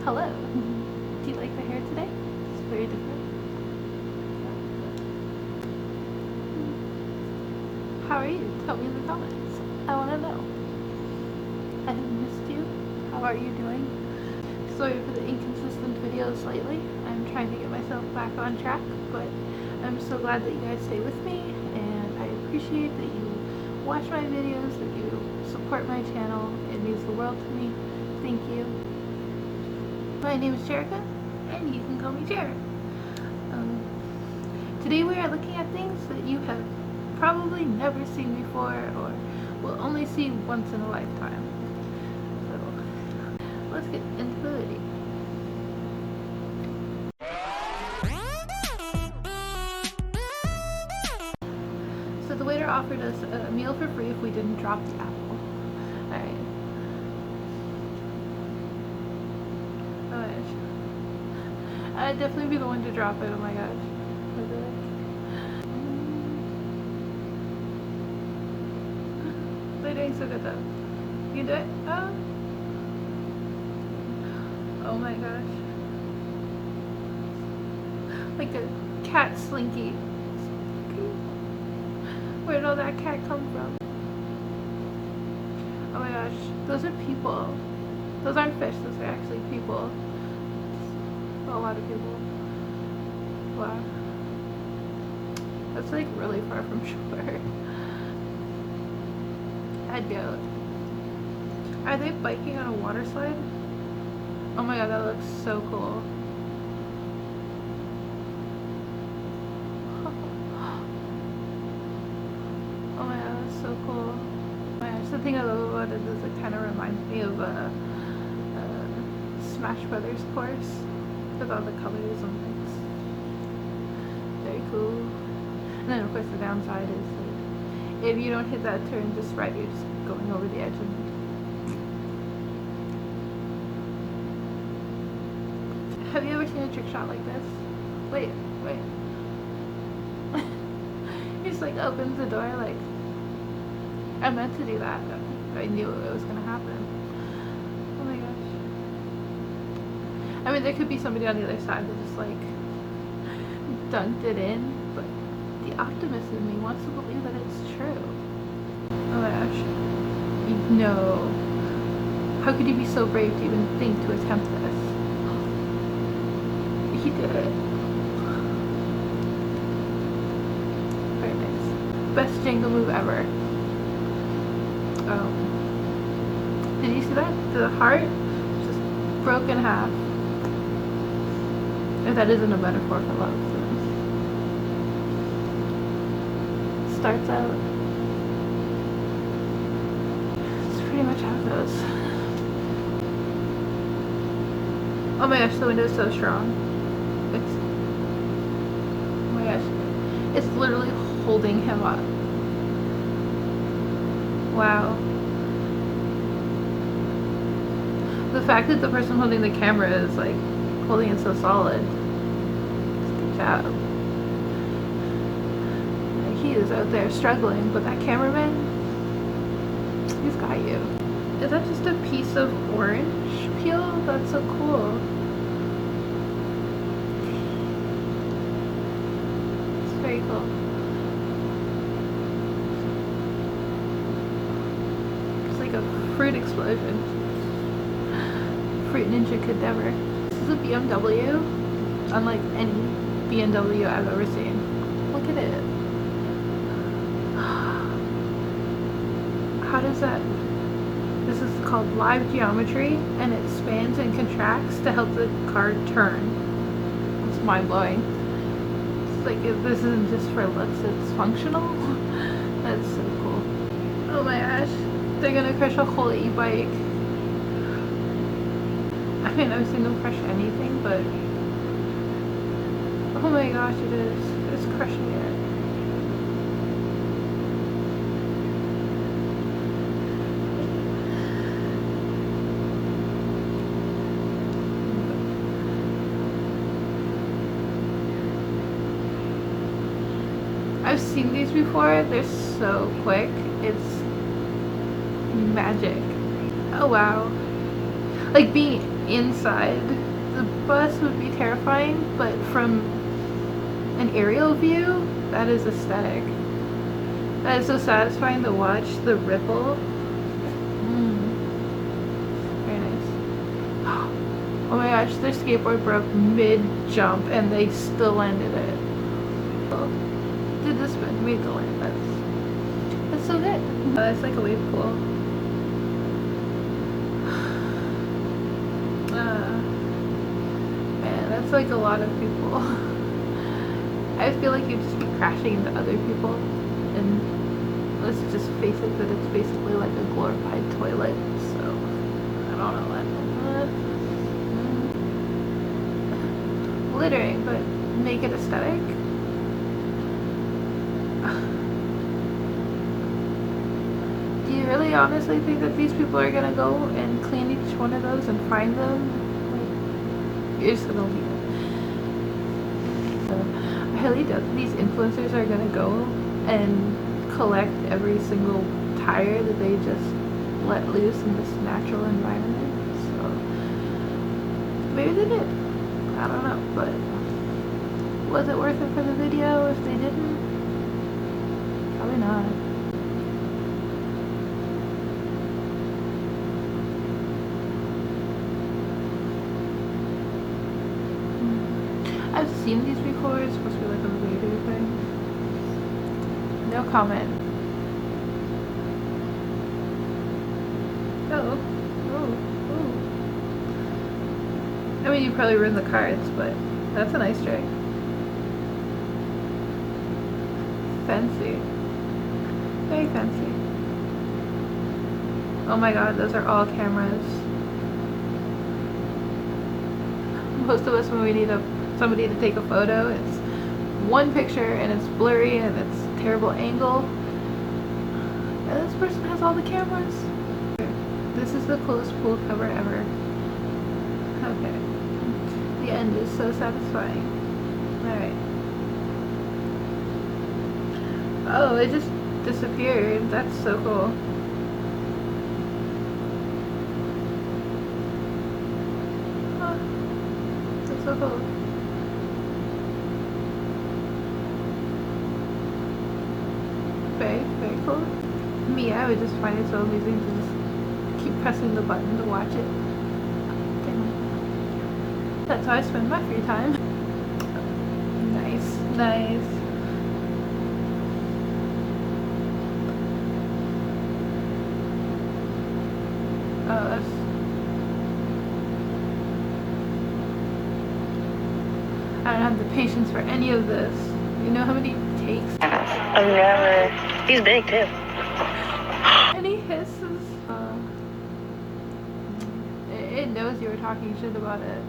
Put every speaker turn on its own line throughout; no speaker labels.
Hello. Do you like the hair today? It's very different. How are you? Tell me in the comments. I want to know. I have missed you. How are you doing? Sorry for the inconsistent videos lately. I'm trying to get myself back on track, but I'm so glad that you guys stay with me, and I appreciate that you watch my videos, that you support my channel. It means the world to me. Thank you. My name is Jerica, and you can call me Jer. Today we are looking at things that you have probably never seen before, or will only see once in a lifetime. So let's get into the video. So the waiter offered us a meal for free if we didn't drop the apple. Alright. Oh my gosh. I'd definitely be the one to drop it, oh my gosh. They're doing so good though. You can do it? Oh my gosh. Like a cat slinky. Where did all that cat come from? Oh my gosh. Those are people. Those aren't fish, those are actually people. A lot of people. Wow. That's like really far from shore. I'd go. Are they biking on a water slide? Oh my god, that looks so cool. Oh my god, that's so cool. Oh my gosh, the thing I love about it is it kind of reminds me of a Smash Brothers course with all the colors and things. Very cool. And then of course the downside is that if you don't hit that turn just right, you're just going over the edge. And have you ever seen a trick shot like this? Wait. He just like opens the door like, I meant to do that. I knew it was gonna happen. Oh my gosh. I mean, there could be somebody on the other side that just like dunked it in, but the optimist in me wants to believe that it's true. Oh my gosh. No. How could you be so brave to even think to attempt this? He did it. Very nice. Best Jenga move ever. Oh. Did you see that? The heart just broke in half. If that isn't a metaphor for love. So. Starts out. It's pretty much how it goes. Oh my gosh, the window is so strong. Oh my gosh. It's literally holding him up. Wow. The fact that the person holding the camera is like holding it so solid. Good job. He is out there struggling, but that cameraman, he's got you. Is that just a piece of orange peel? That's so cool. It's very cool. It's like a fruit explosion. Fruit ninja could never. This is a BMW, unlike any BMW I've ever seen. Look at it. How does that... This is called live geometry, and it spans and contracts to help the car turn. It's mind-blowing. It's like, if this isn't just for looks, it's functional. That's so cool. Oh my gosh. They're gonna crush a whole e-bike. I mean, I've seen them crush anything, but oh my gosh, it is. It's crushing it. I've seen these before. They're so quick. It's magic. Oh wow. Like being inside the bus would be terrifying, but from an aerial view, that is aesthetic. That is so satisfying to watch the ripple. Very nice. Oh my gosh, their skateboard broke mid-jump and they still landed it. Did the spin, made the land. That's so good. It's like a wave pool. Man, that's like a lot of people. I feel like you'd just be crashing into other people, and let's just face it that it's basically like a glorified toilet, so I don't know what. Littering, but make it aesthetic. Do you really honestly think that these people are gonna go and clean each one of those and find them? Like, you're just gonna leave it. I highly doubt that these influencers are gonna go and collect every single tire that they just let loose in this natural environment. So maybe they did. I don't know, but was it worth it for the video if they didn't? Probably not. I've seen these before. It's supposed to be like a voodoo thing. No comment. Oh. I mean, you probably ruined the cards, but that's a nice trick. Fancy. Very fancy. Oh my god, those are all cameras. Most of us, when we need somebody to take a photo, it's one picture and it's blurry and it's a terrible angle. And this person has all the cameras. This is the coolest pool cover ever. Okay. The end is so satisfying. Alright. Oh, it just disappeared. That's so cool. Oh, that's so cool. Very, very cool. Me, I would just find it so amusing to just keep pressing the button to watch it. That's how I spend my free time. Nice, nice. Oh, that's... I don't have the patience for any of this. You know how many takes?
I've never... He's big too.
Any hisses? It knows you were talking shit about it.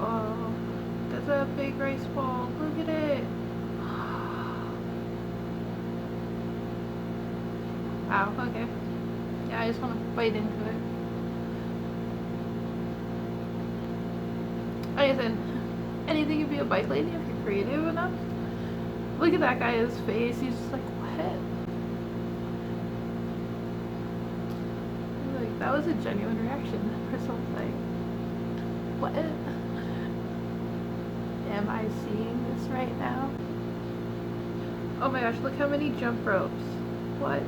Oh, that's a big rice ball. Look at it. Wow, okay. Yeah, I just want to bite into it. Anything can be a bike lady if you're creative enough. Look at that guy's face. He's just like, what? Like, that was a genuine reaction for something. What? Am I seeing this right now? Oh my gosh, look how many jump ropes. What?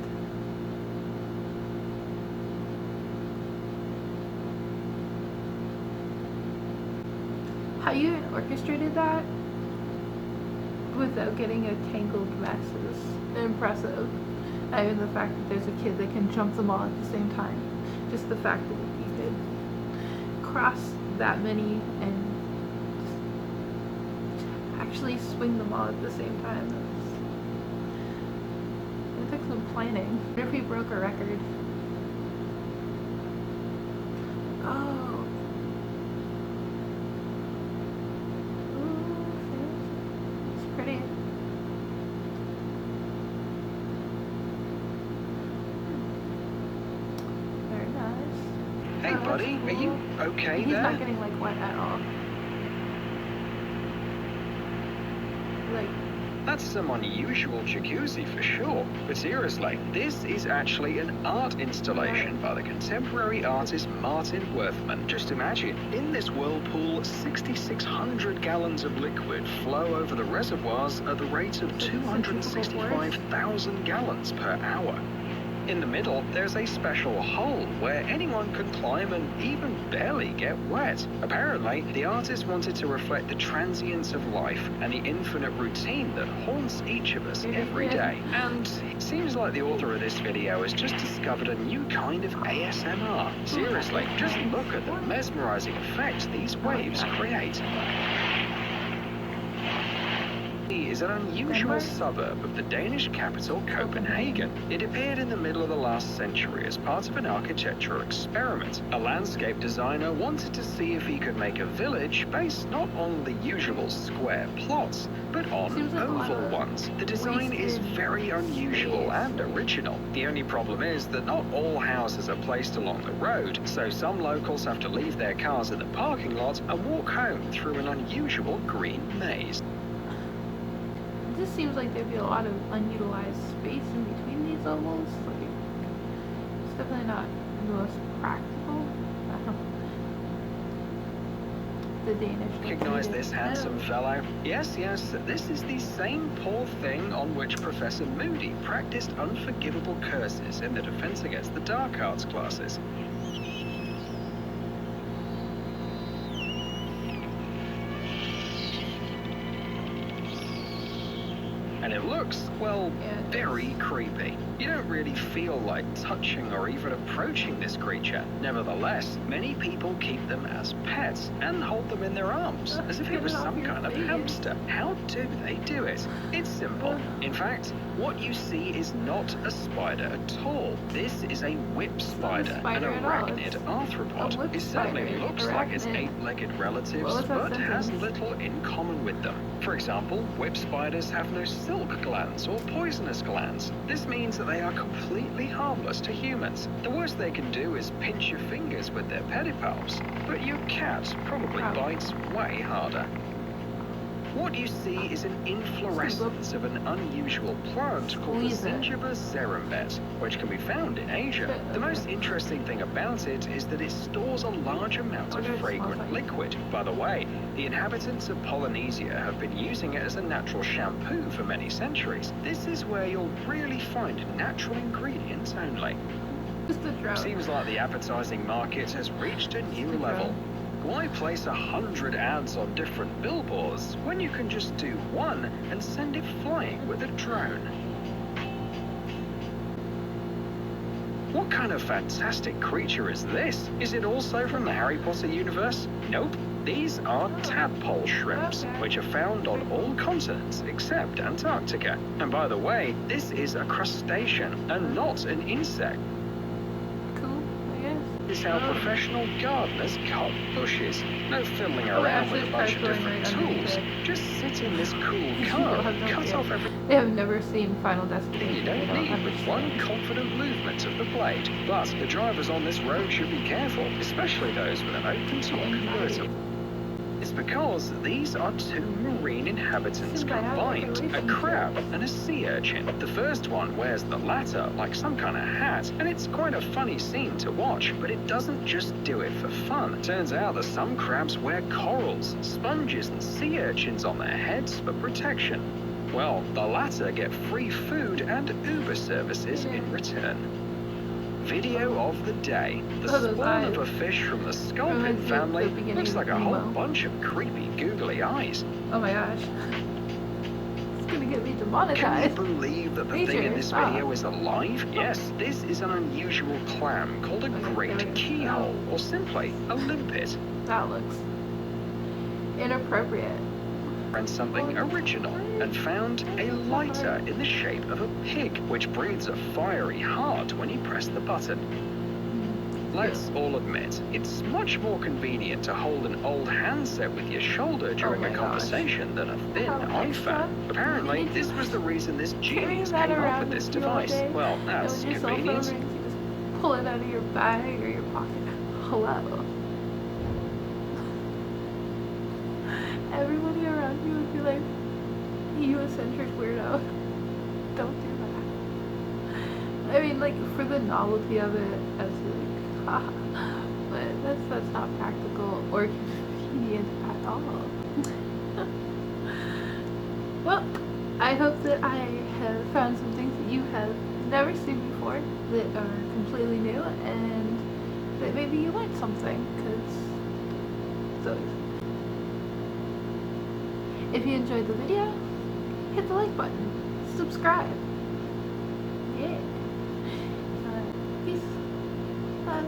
How you even orchestrated that without getting a tangled mess is impressive. Not even the fact that there's a kid that can jump them all at the same time. Just the fact that you could cross that many and actually swing them all at the same time. It took some planning. What if we broke a record? Oh. Pretty. Very nice.
Hey buddy, cool. Are you okay
He's
there?
not getting like wet at all. Like
That's some unusual jacuzzi for sure. But seriously, this is actually an art installation by the contemporary artist Martin Worthman. Just imagine, in this whirlpool, 6,600 gallons of liquid flow over the reservoirs at the rate of 265,000 gallons per hour. In the middle, there's a special hole where anyone can climb and even barely get wet. Apparently, the artist wanted to reflect the transience of life and the infinite routine that haunts each of us every day. And it seems like the author of this video has just discovered a new kind of ASMR. Seriously, just look at the mesmerizing effect these waves create. Is an unusual suburb of the Danish capital Copenhagen. It appeared in the middle of the last century as part of an architectural experiment. A landscape designer wanted to see if he could make a village based not on the usual square plots, but on oval ones. The design is very unusual and original. The only problem is that not all houses are placed along the road, so some locals have to leave their cars in the parking lot and walk home through an unusual green maze.
It just seems like there'd be a lot of unutilized space in between these ovals. Like, it's definitely not the most practical. The Danish.
Recognize this handsome fellow? Yes, this is the same poor thing on which Professor Moody practiced unforgivable curses in the Defense Against the Dark Arts classes. And it looks, well, very creepy. You don't really feel like touching or even approaching this creature. Nevertheless, many people keep them as pets and hold them in their arms, as if it was some kind of hamster. How do they do it? It's simple. In fact, what you see is not a spider at all. This is a whip spider, an arachnid arthropod. It certainly looks like its 8-legged relatives, but has little in common with them. For example, whip spiders have no silk glands or poisonous glands. This means that they are completely harmless to humans. The worst they can do is pinch your fingers with their pedipalps, but your cat probably bites way harder. What you see is an inflorescence of an unusual plant called the Zingiber cerumbet, which can be found in Asia. The most interesting thing about it is that it stores a large amount of fragrant liquid. By the way, the inhabitants of Polynesia have been using it as a natural shampoo for many centuries. This is where you'll really find natural ingredients only. Seems like the advertising market has reached a new level. Why place 100 ads on different billboards when you can just do one and send it flying with a drone? What kind of fantastic creature is this? Is it also from the Harry Potter universe? Nope. These are tadpole shrimps, which are found on all continents except Antarctica. And by the way, this is a crustacean and not an insect. This is how professional gardeners cut bushes. No fiddling around with a bunch of different tools. Just sit in this cool car, cut off everything.
They have never seen Final Destination.
You don't need with one confident movement of the blade. But the drivers on this road should be careful, especially those with an open-top convertible. It's because these are two marine inhabitants combined, a crab and a sea urchin. The first one wears the latter like some kind of hat, and it's quite a funny scene to watch, but it doesn't just do it for fun. Turns out that some crabs wear corals, sponges and sea urchins on their heads for protection. Well, the latter get free food and Uber services in return. Video of the day. The spawn of a fish from the sculpin family looks like a whole bunch of creepy googly eyes.
Oh my gosh. It's gonna get me demonetized.
Can you believe that the thing in this video is alive? Yes, this is an unusual clam called a great keyhole, or simply a limpet.
That looks inappropriate.
And something original, and found a lighter in the shape of a pig, which breathes a fiery heart when you press the button. Let's all admit, it's much more convenient to hold an old handset with your shoulder during a conversation than a thin iPhone. Apparently, this was the reason this genius came up with this device. Well, that's convenient.
You just pull it out of your bag or your pocket. Hello. Everybody around you would be like, You eccentric weirdo. Don't do that. I mean, like, for the novelty of it, as like, haha. But that's not practical or convenient at all. Well, I hope that I have found some things that you have never seen before that are completely new, and that maybe you learned something, because it's always. If you enjoyed the video, hit the like button, subscribe. Yeah. Peace. Love.